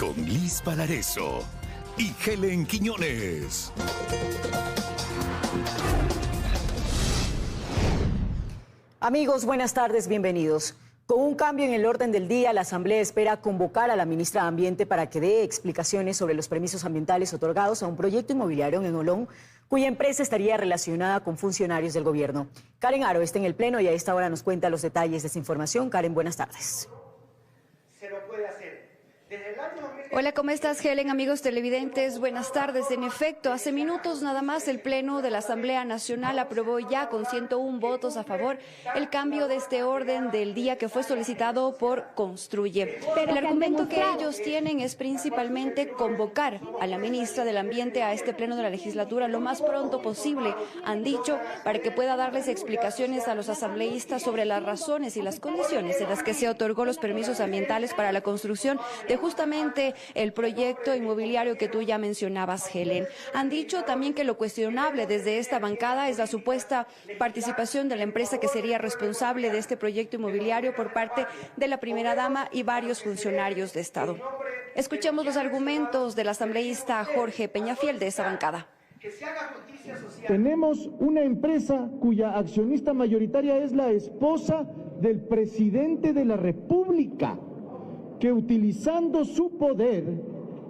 Con Liz Valareso y Helen Quiñones. Amigos, buenas tardes, bienvenidos. Con un cambio en el orden del día, la Asamblea espera convocar a la ministra de Ambiente para que dé explicaciones sobre los permisos ambientales otorgados a un proyecto inmobiliario en Olón, cuya empresa estaría relacionada con funcionarios del gobierno. Karen Aro está en el Pleno y a esta hora nos cuenta los detalles de esta información. Karen, buenas tardes. Se lo puede hacer. Desde el año 2000... Hola, ¿cómo estás, Helen? Amigos televidentes, buenas tardes. En efecto, hace minutos nada más el Pleno de la Asamblea Nacional aprobó ya con 101 votos a favor el cambio de este orden del día que fue solicitado por Construye. El argumento que ellos tienen es principalmente convocar a la ministra del Ambiente a este Pleno de la legislatura lo más pronto posible, han dicho, para que pueda darles explicaciones a los asambleístas sobre las razones y las condiciones en las que se otorgó los permisos ambientales para la construcción de justamente el proyecto inmobiliario que tú ya mencionabas, Helen. Han dicho también que lo cuestionable desde esta bancada es la supuesta participación de la empresa que sería responsable de este proyecto inmobiliario por parte de la primera dama y varios funcionarios de Estado. Escuchemos los argumentos del asambleísta Jorge Peñafiel de esa bancada. Tenemos una empresa cuya accionista mayoritaria es la esposa del presidente de la República, que utilizando su poder,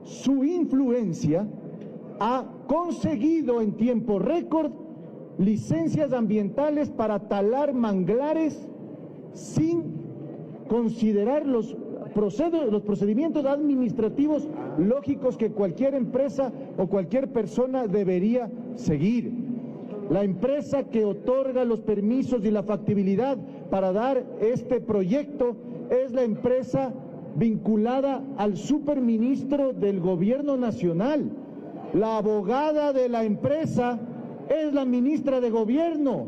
su influencia, ha conseguido en tiempo récord licencias ambientales para talar manglares sin considerar los procedimientos administrativos lógicos que cualquier empresa o cualquier persona debería seguir. La empresa que otorga los permisos y la factibilidad para dar este proyecto es la empresa vinculada al superministro del Gobierno Nacional. La abogada de la empresa es la ministra de Gobierno.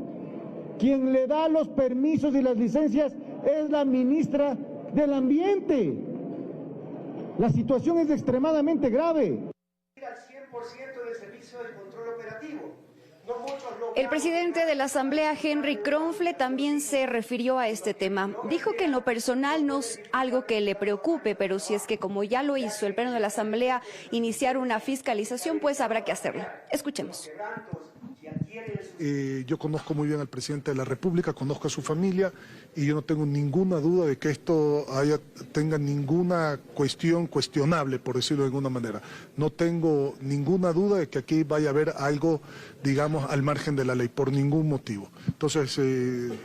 Quien le da los permisos y las licencias es la ministra del Ambiente. La situación es extremadamente grave. Al 100% del servicio de control operativo. El presidente de la Asamblea, Henry Kronfle, también se refirió a este tema. Dijo que en lo personal no es algo que le preocupe, pero si es que, como ya lo hizo el Pleno de la Asamblea, iniciar una fiscalización, pues habrá que hacerlo. Escuchemos. Yo conozco muy bien al presidente de la República, conozco a su familia y yo no tengo ninguna duda de que esto tenga ninguna cuestión cuestionable, por decirlo de alguna manera. No tengo ninguna duda de que aquí vaya a haber algo, digamos, al margen de la ley, por ningún motivo. Entonces,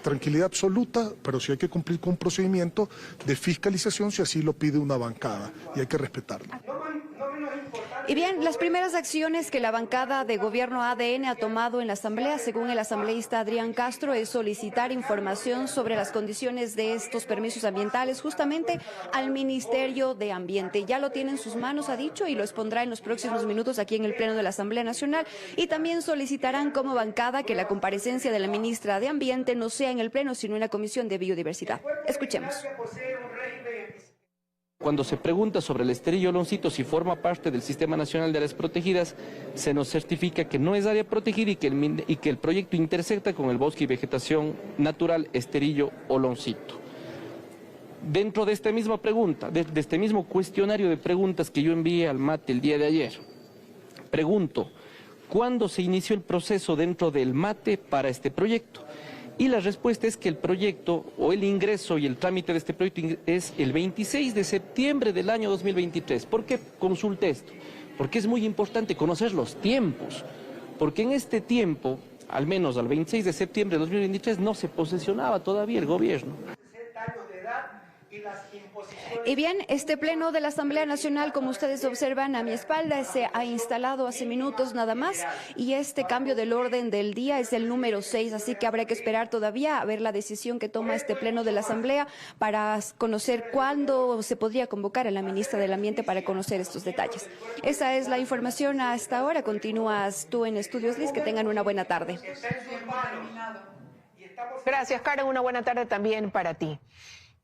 tranquilidad absoluta, pero sí hay que cumplir con un procedimiento de fiscalización si así lo pide una bancada y hay que respetarlo. Y bien, las primeras acciones que la bancada de gobierno ADN ha tomado en la Asamblea, según el asambleísta Adrián Castro, es solicitar información sobre las condiciones de estos permisos ambientales justamente al Ministerio de Ambiente. Ya lo tiene en sus manos, ha dicho, y lo expondrá en los próximos minutos aquí en el Pleno de la Asamblea Nacional. Y también solicitarán como bancada que la comparecencia de la ministra de Ambiente no sea en el Pleno, sino en la Comisión de Biodiversidad. Escuchemos. Cuando se pregunta sobre el Esterillo Oloncito si forma parte del Sistema Nacional de Áreas Protegidas, se nos certifica que no es área protegida y que el proyecto intersecta con el bosque y vegetación natural Esterillo Oloncito. Dentro de esta misma pregunta, de este mismo cuestionario de preguntas que yo envié al MATE el día de ayer, pregunto, ¿cuándo se inició el proceso dentro del MATE para este proyecto? Y la respuesta es que el proyecto o el ingreso y el trámite de este proyecto es el 26 de septiembre del año 2023. ¿Por qué consulté esto? Porque es muy importante conocer los tiempos, porque en este tiempo, al menos al 26 de septiembre de 2023, no se posesionaba todavía el gobierno. Y bien, este Pleno de la Asamblea Nacional, como ustedes observan a mi espalda, se ha instalado hace minutos nada más y este cambio del orden del día es el número 6, así que habrá que esperar todavía a ver la decisión que toma este Pleno de la Asamblea para conocer cuándo se podría convocar a la ministra del Ambiente para conocer estos detalles. Esa es la información hasta ahora. Continúas tú en Estudios Liz, que tengan una buena tarde. Gracias, Karen, una buena tarde también para ti.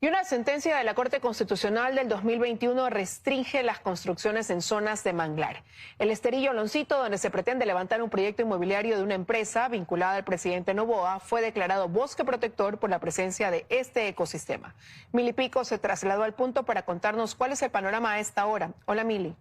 Y una sentencia de la Corte Constitucional del 2021 restringe las construcciones en zonas de manglar. El Esterillo Oloncito, donde se pretende levantar un proyecto inmobiliario de una empresa vinculada al presidente Noboa, fue declarado bosque protector por la presencia de este ecosistema. Mili Pico se trasladó al punto para contarnos cuál es el panorama a esta hora. Hola, Mili.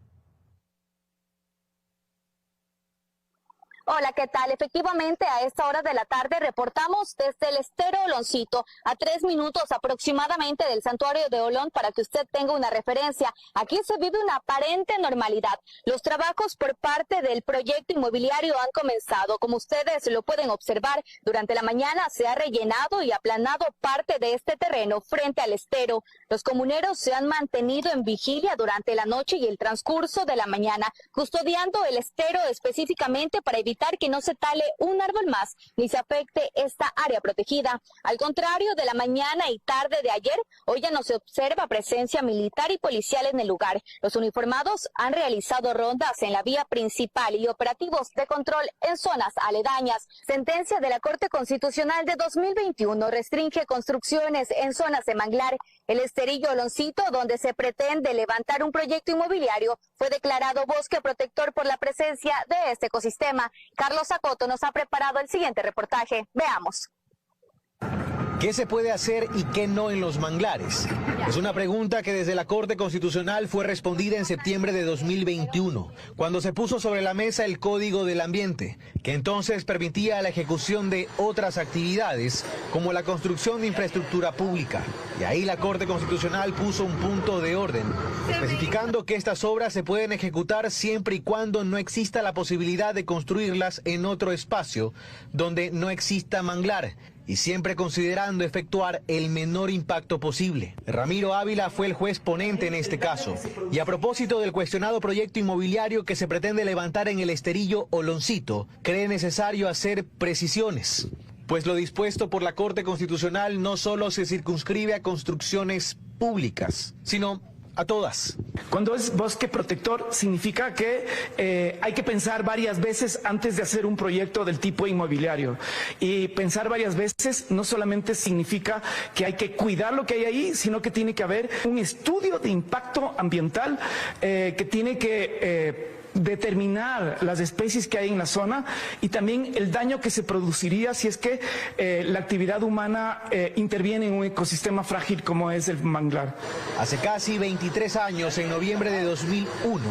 Hola, ¿qué tal? Efectivamente, a esta hora de la tarde reportamos desde el Estero Oloncito, a 3 minutos aproximadamente del santuario de Olón, para que usted tenga una referencia. Aquí se vive una aparente normalidad. Los trabajos por parte del proyecto inmobiliario han comenzado. Como ustedes lo pueden observar, durante la mañana se ha rellenado y aplanado parte de este terreno frente al estero. Los comuneros se han mantenido en vigilia durante la noche y el transcurso de la mañana, custodiando el estero específicamente para evitar que no se tale un árbol más ni se afecte esta área protegida. Al contrario de la mañana y tarde de ayer, hoy ya no se observa presencia militar y policial en el lugar. Los uniformados han realizado rondas en la vía principal y operativos de control en zonas aledañas. Sentencia de la Corte Constitucional de 2021 restringe construcciones en zonas de manglar. El Esterillo Oloncito, donde se pretende levantar un proyecto inmobiliario, fue declarado bosque protector por la presencia de este ecosistema. Carlos Acoto nos ha preparado el siguiente reportaje. Veamos. ¿Qué se puede hacer y qué no en los manglares? Es una pregunta que desde la Corte Constitucional fue respondida en septiembre de 2021, cuando se puso sobre la mesa el Código del Ambiente, que entonces permitía la ejecución de otras actividades, como la construcción de infraestructura pública. Y ahí la Corte Constitucional puso un punto de orden, especificando que estas obras se pueden ejecutar siempre y cuando no exista la posibilidad de construirlas en otro espacio donde no exista manglar, y siempre considerando efectuar el menor impacto posible. Ramiro Ávila fue el juez ponente en este caso. Y a propósito del cuestionado proyecto inmobiliario que se pretende levantar en el Esterillo Oloncito, cree necesario hacer precisiones, pues lo dispuesto por la Corte Constitucional no solo se circunscribe a construcciones públicas, sino a todas. Cuando es bosque protector significa que hay que pensar varias veces antes de hacer un proyecto del tipo inmobiliario. Y pensar varias veces no solamente significa que hay que cuidar lo que hay ahí, sino que tiene que haber un estudio de impacto ambiental que tiene que determinar las especies que hay en la zona y también el daño que se produciría si es que la actividad humana interviene en un ecosistema frágil como es el manglar. Hace casi 23 años, en noviembre de 2001,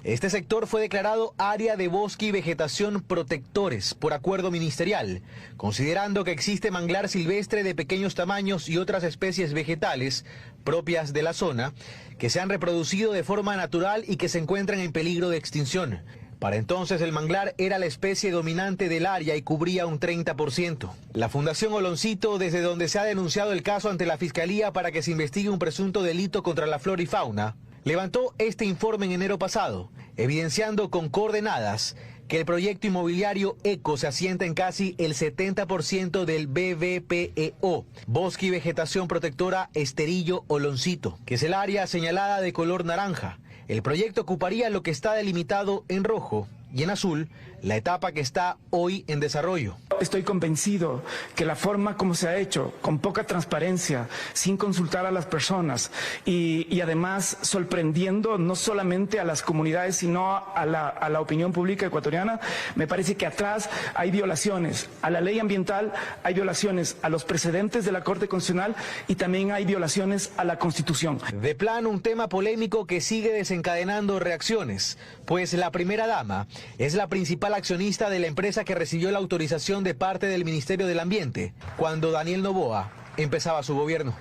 este sector fue declarado área de bosque y vegetación protectores por acuerdo ministerial, considerando que existe manglar silvestre de pequeños tamaños y otras especies vegetales propias de la zona que se han reproducido de forma natural y que se encuentran en peligro de extinción. Para entonces el manglar era la especie dominante del área y cubría un 30%. La Fundación Oloncito, desde donde se ha denunciado el caso ante la Fiscalía para que se investigue un presunto delito contra la flora y fauna, levantó este informe en enero pasado, evidenciando con coordenadas que el proyecto inmobiliario ECO se asienta en casi el 70% del BVPEO, Bosque y Vegetación Protectora Esterillo Oloncito, que es el área señalada de color naranja. El proyecto ocuparía lo que está delimitado en rojo y en azul, la etapa que está hoy en desarrollo. Estoy convencido que la forma como se ha hecho, con poca transparencia, sin consultar a las personas y además sorprendiendo no solamente a las comunidades, sino a la opinión pública ecuatoriana, me parece que atrás hay violaciones a la ley ambiental, hay violaciones a los precedentes de la Corte Constitucional y también hay violaciones a la Constitución. De plano, un tema polémico que sigue desencadenando reacciones, pues la primera dama es la principal accionista de la empresa que recibió la autorización de parte del Ministerio del Ambiente cuando Daniel Noboa empezaba su gobierno.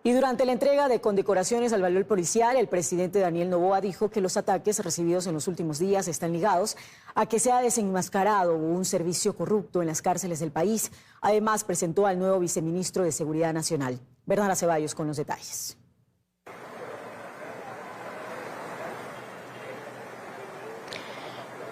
Y durante la entrega de condecoraciones al valor policial, el presidente Daniel Noboa dijo que los ataques recibidos en los últimos días están ligados a que se ha desenmascarado un servicio corrupto en las cárceles del país. Además, presentó al nuevo viceministro de Seguridad Nacional. Bernarda Ceballos con los detalles.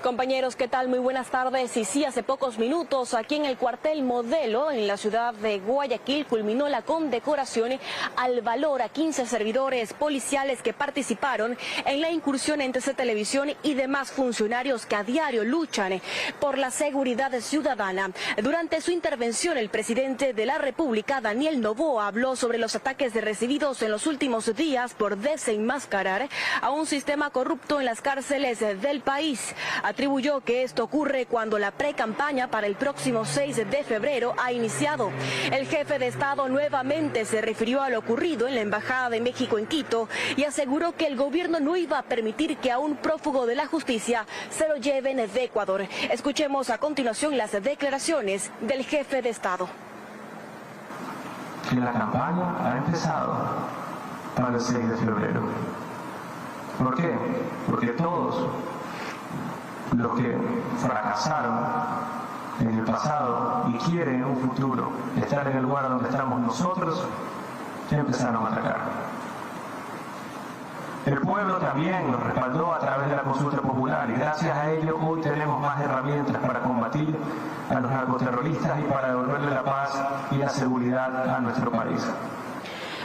Compañeros, ¿qué tal? Muy buenas tardes. Y sí, hace pocos minutos, aquí en el cuartel Modelo, en la ciudad de Guayaquil, culminó la condecoración al valor a 15 servidores policiales que participaron en la incursión en TC Televisión y demás funcionarios que a diario luchan por la seguridad ciudadana. Durante su intervención, el presidente de la República, Daniel Noboa, habló sobre los ataques recibidos en los últimos días por desenmascarar a un sistema corrupto en las cárceles del país. Atribuyó que esto ocurre cuando la pre-campaña para el próximo 6 de febrero ha iniciado. El jefe de Estado nuevamente se refirió a lo ocurrido en la Embajada de México en Quito y aseguró que el gobierno no iba a permitir que a un prófugo de la justicia se lo lleven de Ecuador. Escuchemos a continuación las declaraciones del jefe de Estado. Que la campaña ha empezado para el 6 de febrero. ¿Por qué? Porque todos los que fracasaron en el pasado y quieren en un futuro estar en el lugar donde estamos nosotros, ya empezaron a atacar. El pueblo también nos respaldó a través de la consulta popular y gracias a ello hoy tenemos más herramientas para combatir a los narcoterroristas y para devolverle la paz y la seguridad a nuestro país.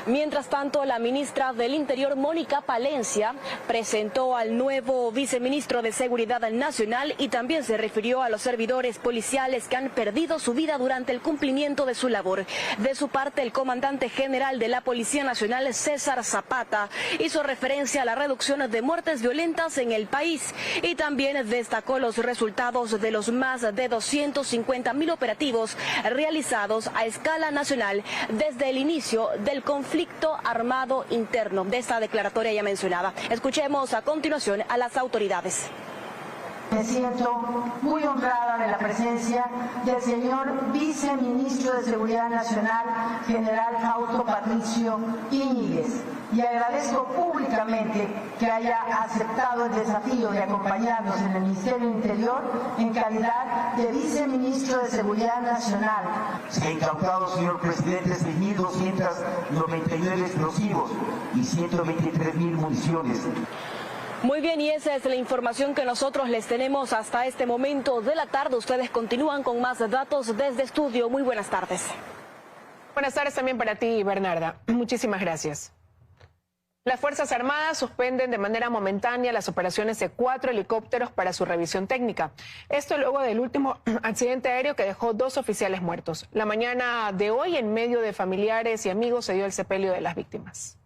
Mientras tanto, la ministra del Interior, Mónica Palencia, presentó al nuevo viceministro de Seguridad Nacional y también se refirió a los servidores policiales que han perdido su vida durante el cumplimiento de su labor. De su parte, el comandante general de la Policía Nacional, César Zapata, hizo referencia a la reducción de muertes violentas en el país y también destacó los resultados de los más de 250.000 operativos realizados a escala nacional desde el inicio del conflicto armado interno. De esta declaratoria ya mencionaba. Escuchemos a continuación a las autoridades. Me siento muy honrada de la presencia del señor viceministro de Seguridad Nacional, general Fausto Patricio Íñiguez, y agradezco públicamente que haya aceptado el desafío de acompañarnos en el Ministerio del Interior en calidad de viceministro de Seguridad Nacional. Se ha incautado, señor presidente, 6.299 explosivos y 123.000 municiones. Muy bien, y esa es la información que nosotros les tenemos hasta este momento de la tarde. Ustedes continúan con más datos desde estudio. Muy buenas tardes. Buenas tardes también para ti, Bernarda. Muchísimas gracias. Las Fuerzas Armadas suspenden de manera momentánea las operaciones de 4 helicópteros para su revisión técnica. Esto luego del último accidente aéreo que dejó 2 oficiales muertos. La mañana de hoy, en medio de familiares y amigos, se dio el sepelio de las víctimas.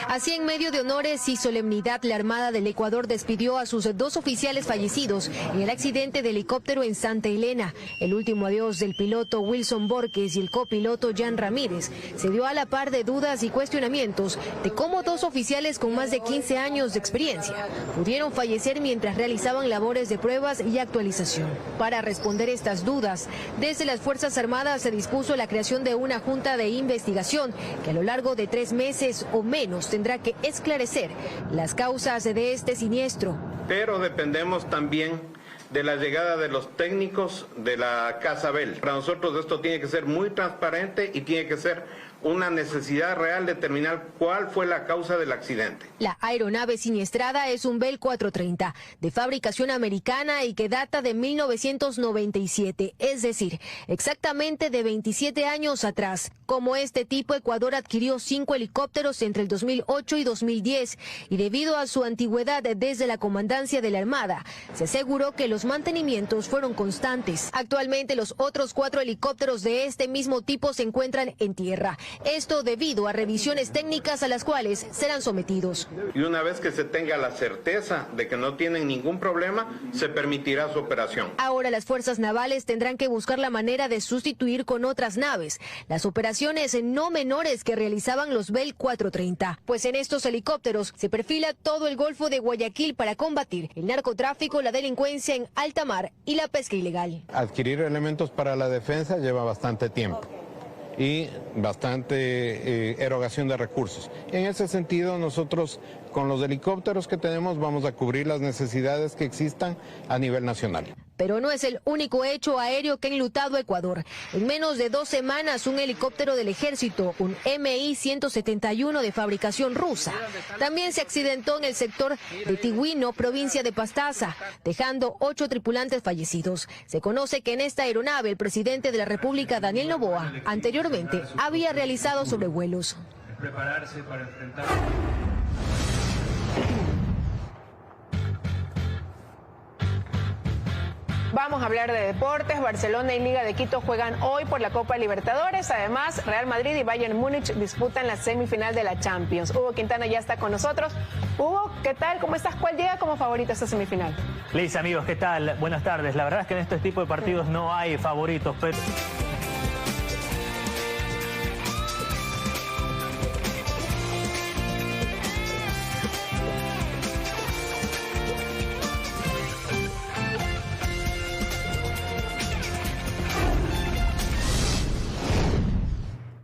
Así, en medio de honores y solemnidad, la Armada del Ecuador despidió a sus 2 oficiales fallecidos en el accidente de helicóptero en Santa Elena. El último adiós del piloto Wilson Borges y el copiloto Jan Ramírez se dio a la par de dudas y cuestionamientos de cómo 2 oficiales con más de 15 años de experiencia pudieron fallecer mientras realizaban labores de pruebas y actualización. Para responder estas dudas, desde las Fuerzas Armadas se dispuso la creación de una junta de investigación que a lo largo de 3 meses o menos tendrá que esclarecer las causas de este siniestro. Pero dependemos también de la llegada de los técnicos de la Casa Bell. Para nosotros esto tiene que ser muy transparente y tiene que ser una necesidad real de determinar cuál fue la causa del accidente. La aeronave siniestrada es un Bell 430 de fabricación americana y que data de 1997, es decir, exactamente de 27 años atrás. Como este tipo, Ecuador adquirió 5 helicópteros entre el 2008 y 2010 y debido a su antigüedad desde la comandancia de la Armada, se aseguró que los mantenimientos fueron constantes. Actualmente los otros 4 helicópteros de este mismo tipo se encuentran en tierra. Esto debido a revisiones técnicas a las cuales serán sometidos. Y una vez que se tenga la certeza de que no tienen ningún problema, se permitirá su operación. Ahora las fuerzas navales tendrán que buscar la manera de sustituir con otras naves las operaciones no menores que realizaban los Bell 430. Pues en estos helicópteros se perfila todo el Golfo de Guayaquil para combatir el narcotráfico, la delincuencia en alta mar y la pesca ilegal. Adquirir elementos para la defensa lleva bastante tiempo y bastante erogación de recursos. En ese sentido, nosotros con los helicópteros que tenemos vamos a cubrir las necesidades que existan a nivel nacional. Pero no es el único hecho aéreo que ha enlutado a Ecuador. En menos de 2 semanas, un helicóptero del ejército, un Mi-171 de fabricación rusa, también se accidentó en el sector de Tigüino, provincia de Pastaza, dejando 8 tripulantes fallecidos. Se conoce que en esta aeronave el presidente de la República, Daniel Noboa, anteriormente había realizado sobrevuelos. Prepararse para enfrentar. Vamos a hablar de deportes. Barcelona y Liga de Quito juegan hoy por la Copa Libertadores. Además, Real Madrid y Bayern Múnich disputan la semifinal de la Champions. Hugo Quintana ya está con nosotros. Hugo, ¿qué tal? ¿Cómo estás? ¿Cuál llega como favorito a esta semifinal? Liz, amigos, ¿qué tal? Buenas tardes. La verdad es que en este tipo de partidos no hay favoritos, pero...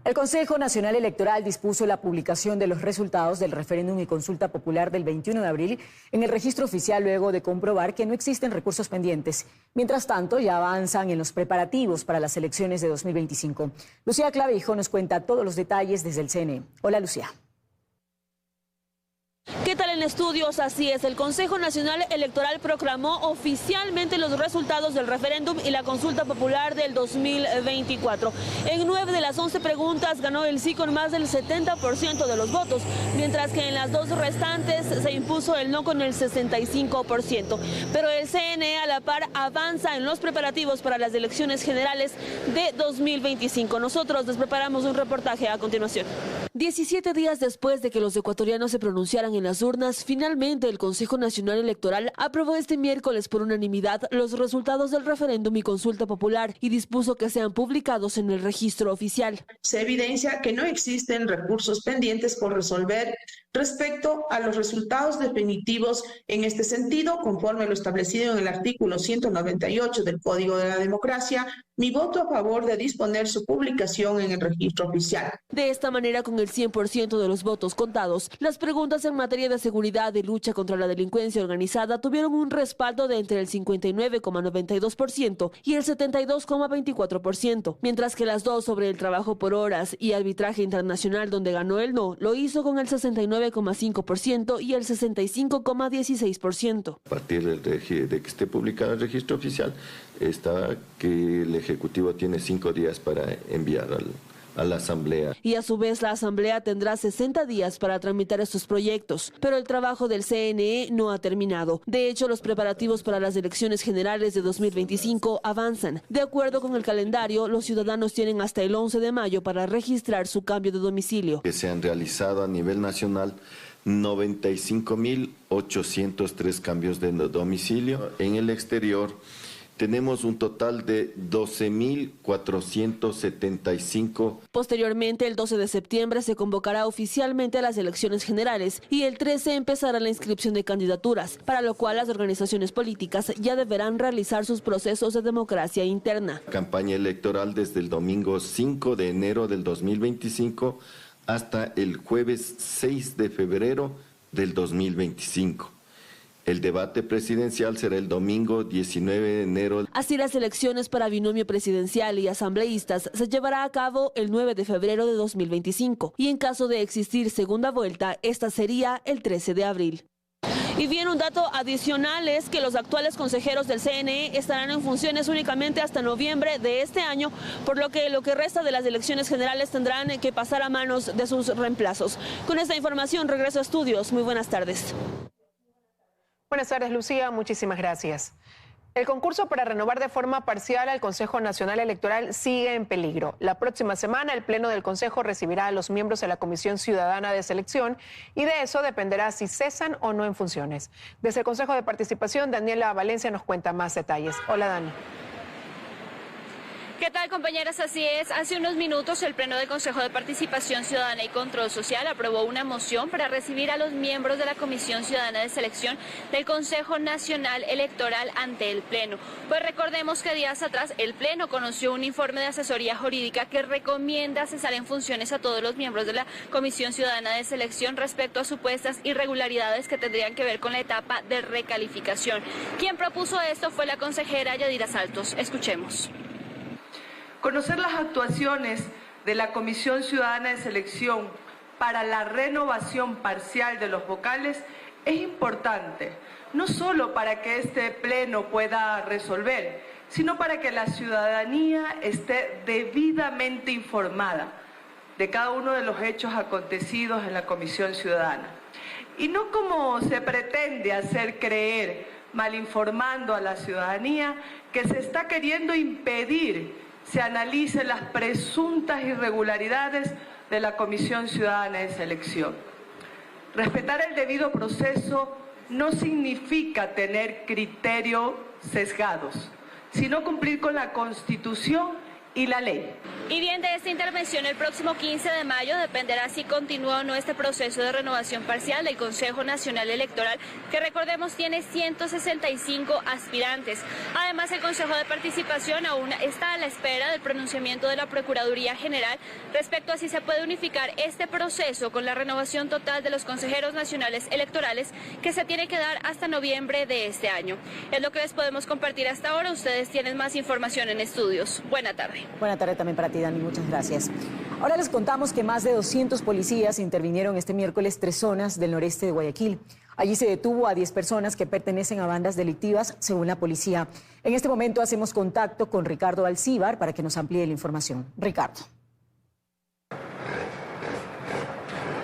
El Consejo Nacional Electoral dispuso la publicación de los resultados del referéndum y consulta popular del 21 de abril en el registro oficial luego de comprobar que no existen recursos pendientes. Mientras tanto, ya avanzan en los preparativos para las elecciones de 2025. Lucía Clavijo nos cuenta todos los detalles desde el CNE. Hola, Lucía. ¿Qué tal en estudios? Así es, el Consejo Nacional Electoral proclamó oficialmente los resultados del referéndum y la consulta popular del 2024. En 9 de las 11 preguntas ganó el sí con más del 70% de los votos, mientras que en las 2 restantes se impuso el no con el 65%. Pero el CNE a la par avanza en los preparativos para las elecciones generales de 2025. Nosotros les preparamos un reportaje a continuación. 17 días después de que los ecuatorianos se pronunciaran en las urnas, finalmente el Consejo Nacional Electoral aprobó este miércoles por unanimidad los resultados del referéndum y consulta popular y dispuso que sean publicados en el registro oficial. Se evidencia que no existen recursos pendientes por resolver respecto a los resultados definitivos. En este sentido, conforme lo establecido en el artículo 198 del Código de la Democracia, mi voto a favor de disponer su publicación en el registro oficial. De esta manera, con el 100% de los votos contados, las preguntas en materia de seguridad y lucha contra la delincuencia organizada tuvieron un respaldo de entre el 59,92% y el 72,24%, mientras que las 2 sobre el trabajo por horas y arbitraje internacional, donde ganó el no, lo hizo con el 69,5% y el 65,16%. A partir de que esté publicado el registro oficial, está que el Ejecutivo tiene 5 días para enviar a la Asamblea. Y a su vez la Asamblea tendrá 60 días para tramitar estos proyectos, pero el trabajo del CNE no ha terminado. De hecho, los preparativos para las elecciones generales de 2025 avanzan. De acuerdo con el calendario, los ciudadanos tienen hasta el 11 de mayo para registrar su cambio de domicilio. Que se han realizado a nivel nacional 95.803 cambios de domicilio. En el exterior tenemos un total de 12.475. Posteriormente, el 12 de septiembre se convocará oficialmente a las elecciones generales y el 13 empezará la inscripción de candidaturas, para lo cual las organizaciones políticas ya deberán realizar sus procesos de democracia interna. Campaña electoral desde el domingo 5 de enero del 2025 hasta el jueves 6 de febrero del 2025. El debate presidencial será el domingo 19 de enero. Así, las elecciones para binomio presidencial y asambleístas se llevará a cabo el 9 de febrero de 2025 y en caso de existir segunda vuelta, esta sería el 13 de abril. Y bien, un dato adicional es que los actuales consejeros del CNE estarán en funciones únicamente hasta noviembre de este año, por lo que resta de las elecciones generales tendrán que pasar a manos de sus reemplazos. Con esta información regreso a estudios. Muy buenas tardes. Buenas tardes, Lucía. Muchísimas gracias. El concurso para renovar de forma parcial al Consejo Nacional Electoral sigue en peligro. La próxima semana el Pleno del Consejo recibirá a los miembros de la Comisión Ciudadana de Selección y de eso dependerá si cesan o no en funciones. Desde el Consejo de Participación, Daniela Valencia nos cuenta más detalles. Hola, Dani. ¿Qué tal, compañeras? Así es. Hace unos minutos el Pleno del Consejo de Participación Ciudadana y Control Social aprobó una moción para recibir a los miembros de la Comisión Ciudadana de Selección del Consejo Nacional Electoral ante el Pleno. Pues recordemos que días atrás el Pleno conoció un informe de asesoría jurídica que recomienda cesar en funciones a todos los miembros de la Comisión Ciudadana de Selección respecto a supuestas irregularidades que tendrían que ver con la etapa de recalificación. Quien propuso esto fue la consejera Yadira Saltos. Escuchemos. Conocer las actuaciones de la Comisión Ciudadana de Selección para la renovación parcial de los vocales es importante, no solo para que este Pleno pueda resolver, sino para que la ciudadanía esté debidamente informada de cada uno de los hechos acontecidos en la Comisión Ciudadana. Y no como se pretende hacer creer, malinformando a la ciudadanía, que se está queriendo impedir se analicen las presuntas irregularidades de la Comisión Ciudadana de Selección. Respetar el debido proceso no significa tener criterios sesgados, sino cumplir con la Constitución y la ley. Y bien, de esta intervención el próximo 15 de mayo dependerá si continúa o no este proceso de renovación parcial del Consejo Nacional Electoral, que recordemos tiene 165 aspirantes. Además, el Consejo de Participación aún está a la espera del pronunciamiento de la Procuraduría General respecto a si se puede unificar este proceso con la renovación total de los consejeros nacionales electorales que se tiene que dar hasta noviembre de este año. Es lo que les podemos compartir hasta ahora. Ustedes tienen más información en estudios. Buena tarde. Buena tarde también para ti, Dani, muchas gracias. Ahora les contamos que más de 200 policías intervinieron este miércoles 3 zonas del noreste de Guayaquil. Allí se detuvo a 10 personas que pertenecen a bandas delictivas, según la policía. En este momento hacemos contacto con Ricardo Alcíbar para que nos amplíe la información. Ricardo.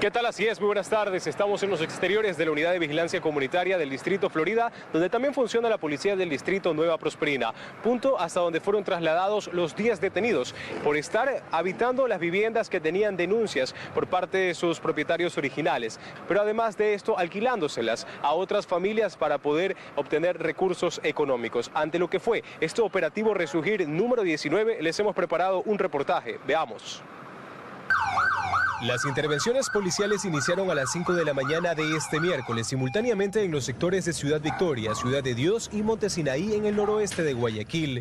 ¿Qué tal? Así es, muy buenas tardes. Estamos en los exteriores de la Unidad de Vigilancia Comunitaria del Distrito Florida, donde también funciona la Policía del Distrito Nueva Prosperina, punto hasta donde fueron trasladados los 10 detenidos por estar habitando las viviendas que tenían denuncias por parte de sus propietarios originales, pero además de esto alquilándoselas a otras familias para poder obtener recursos económicos. Ante lo que fue este operativo Resurgir número 19, les hemos preparado un reportaje. Veamos. Las intervenciones policiales iniciaron a las 5 de la mañana de este miércoles, simultáneamente en los sectores de Ciudad Victoria, Ciudad de Dios y Monte Sinaí en el noroeste de Guayaquil,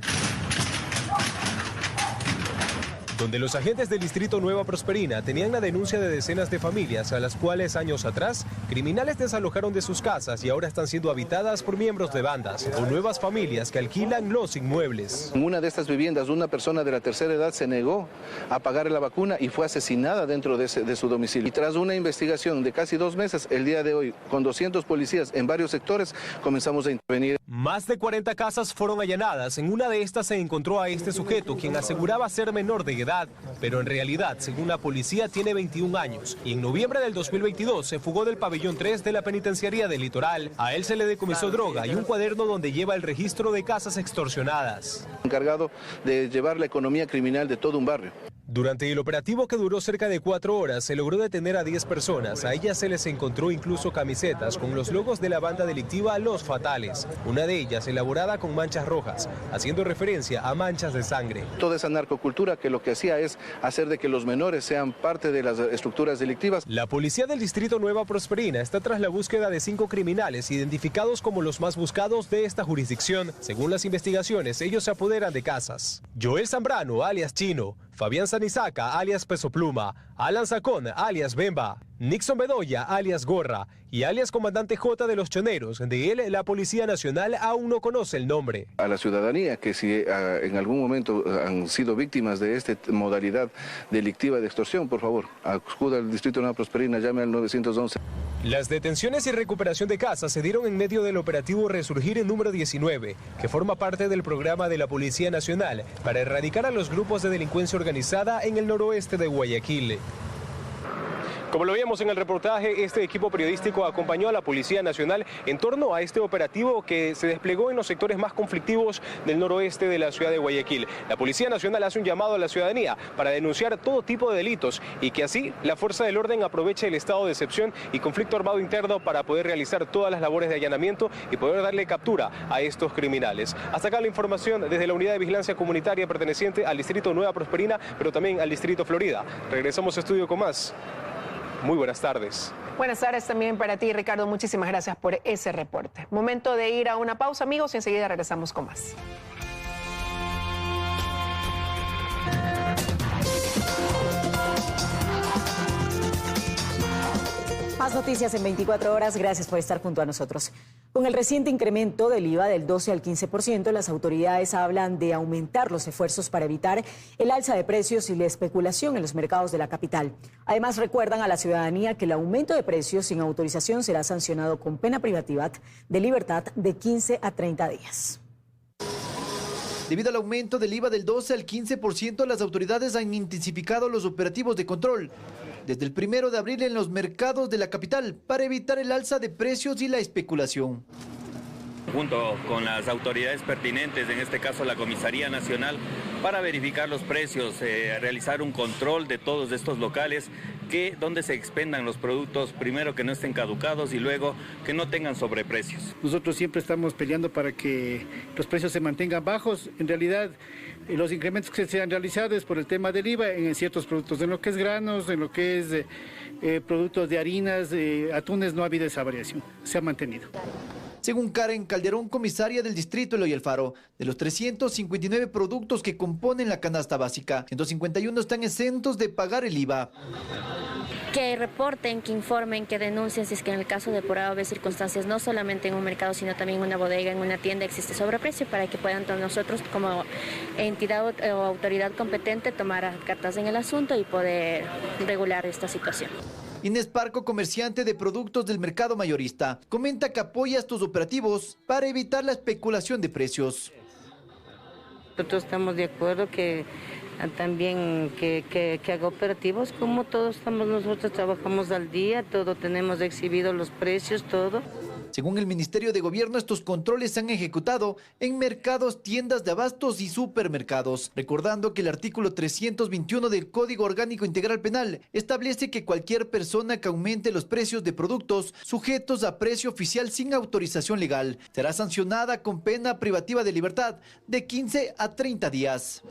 donde los agentes del Distrito Nueva Prosperina tenían la denuncia de decenas de familias a las cuales años atrás criminales desalojaron de sus casas y ahora están siendo habitadas por miembros de bandas o nuevas familias que alquilan los inmuebles. En una de estas viviendas, una persona de la tercera edad se negó a pagar la vacuna y fue asesinada dentro de su domicilio. Y tras una investigación de casi 2 meses, el día de hoy, con 200 policías en varios sectores, comenzamos a intervenir. Más de 40 casas fueron allanadas. En una de estas se encontró a este sujeto, quien aseguraba ser menor de edad, pero en realidad, según la policía, tiene 21 años y en noviembre del 2022 se fugó del pabellón 3 de la penitenciaría del Litoral. A él se le decomisó droga y un cuaderno donde lleva el registro de casas extorsionadas. Encargado de llevar la economía criminal de todo un barrio. Durante el operativo, que duró cerca de 4 horas, se logró detener a 10 personas. A ellas se les encontró incluso camisetas con los logos de la banda delictiva Los Fatales, una de ellas elaborada con manchas rojas, haciendo referencia a manchas de sangre. Toda esa narcocultura que lo que hacía es hacer de que los menores sean parte de las estructuras delictivas. La policía del Distrito Nueva Prosperina está tras la búsqueda de 5 criminales identificados como los más buscados de esta jurisdicción. Según las investigaciones, ellos se apoderan de casas. Joel Zambrano, alias Chino, Fabián Sanizaca, alias Peso Pluma, Alan Sacón, alias Bemba, Nixon Bedoya, alias Gorra, y alias Comandante J de los Choneros. De él, la Policía Nacional aún no conoce el nombre. A la ciudadanía que si en algún momento han sido víctimas de esta modalidad delictiva de extorsión, por favor, acuda al Distrito Nueva Prosperina, llame al 911. Las detenciones y recuperación de casas se dieron en medio del operativo Resurgir número 19, que forma parte del programa de la Policía Nacional para erradicar a los grupos de delincuencia organizada en el noroeste de Guayaquil. Como lo veíamos en el reportaje, este equipo periodístico acompañó a la Policía Nacional en torno a este operativo que se desplegó en los sectores más conflictivos del noroeste de la ciudad de Guayaquil. La Policía Nacional hace un llamado a la ciudadanía para denunciar todo tipo de delitos y que así la fuerza del orden aproveche el estado de excepción y conflicto armado interno para poder realizar todas las labores de allanamiento y poder darle captura a estos criminales. Hasta acá la información desde la Unidad de Vigilancia Comunitaria perteneciente al Distrito Nueva Prosperina, pero también al Distrito Florida. Regresamos a estudio con más. Muy buenas tardes. Buenas tardes también para ti, Ricardo. Muchísimas gracias por ese reporte. Momento de ir a una pausa, amigos, y enseguida regresamos con más. Más noticias en 24 horas. Gracias por estar junto a nosotros. Con el reciente incremento del IVA del 12 al 15%, las autoridades hablan de aumentar los esfuerzos para evitar el alza de precios y la especulación en los mercados de la capital. Además, recuerdan a la ciudadanía que el aumento de precios sin autorización será sancionado con pena privativa de libertad de 15 a 30 días. Debido al aumento del IVA del 12 al 15%, las autoridades han intensificado los operativos de control desde el 1 de abril en los mercados de la capital para evitar el alza de precios y la especulación. Junto con las autoridades pertinentes, en este caso la Comisaría Nacional, para verificar los precios, realizar un control de todos estos locales, donde se expendan los productos, primero que no estén caducados y luego que no tengan sobreprecios. Nosotros siempre estamos peleando para que los precios se mantengan bajos. En realidad, los incrementos que se han realizado es por el tema del IVA en ciertos productos, en lo que es granos, en lo que es productos de harinas, atunes, no ha habido esa variación, se ha mantenido. Según Karen Calderón, comisaria del distrito Eloy Alfaro, de los 359 productos que componen la canasta básica, 151 están exentos de pagar el IVA. Que reporten, que informen, que denuncien si es que en el caso de por haber circunstancias, no solamente en un mercado, sino también en una bodega, en una tienda, existe sobreprecio, para que puedan nosotros como entidad o autoridad competente tomar cartas en el asunto y poder regular esta situación. Inés Parco, comerciante de productos del mercado mayorista, comenta que apoya estos operativos para evitar la especulación de precios. Nosotros estamos de acuerdo que también que haga operativos, como todos nosotros trabajamos al día, todo tenemos exhibido los precios, todo. Según el Ministerio de Gobierno, estos controles se han ejecutado en mercados, tiendas de abastos y supermercados. Recordando que el artículo 321 del Código Orgánico Integral Penal establece que cualquier persona que aumente los precios de productos sujetos a precio oficial sin autorización legal será sancionada con pena privativa de libertad de 15 a 30 días.